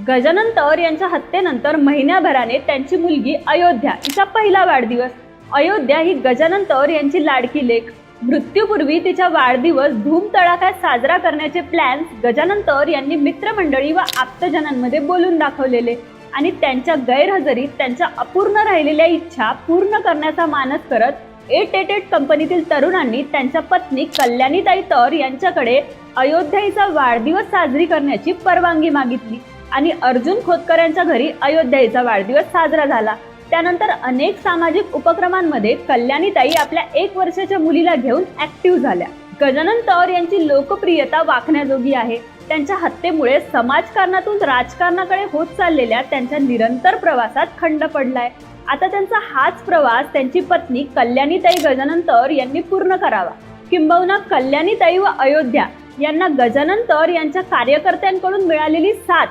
गजानन तर यांच्या हत्येनंतर महिन्याभराने त्यांची मुलगी अयोध्या हिचा पहिला वाढदिवस. अयोध्या ही गजानन तर यांची लाडकी लेक. मृत्यूपूर्वी तिचा वाढदिवस धूमधडाक्यात साजरा करण्याचे प्लॅन्स गजानन तर यांनी मित्रमंडळी व आप्तजनांमध्ये बोलून दाखवलेले आणि त्यांच्या गैरहजेरीत त्यांच्या अपूर्ण राहिलेल्या इच्छा पूर्ण करण्याचा मानस करत 888 कंपनीतील तरुणांनी त्यांच्या पत्नी कल्याणीताई तर यांच्याकडे अयोध्या हिचा वाढदिवस साजरी करण्याची परवानगी मागितली आणि अर्जुन खोतकर यांच्या घरी अयोध्या हिचा वाढदिवस साजरा झाला. त्यानंतर अनेक सामाजिक उपक्रमांमध्ये कल्याणीताई आपल्या 1 वर्षाच्या मुलीला घेऊन ऍक्टिव्ह झाल्या. गजानन तर यांची लोकप्रियता वाखण्याजोगी आहे. त्यांच्या हत्येमुळे समाजकारणातून राजकारणाकडे होत चाललेल्या त्यांच्या निरंतर प्रवासात खंड पडलाय. आता त्यांचा हाच प्रवास त्यांची पत्नी कल्याणीताई गजानन तर यांनी पूर्ण करावा. किंबहुना कल्याणीताई व अयोध्या यांना गजानन तर यांच्या कार्यकर्त्यांकडून मिळालेली साथ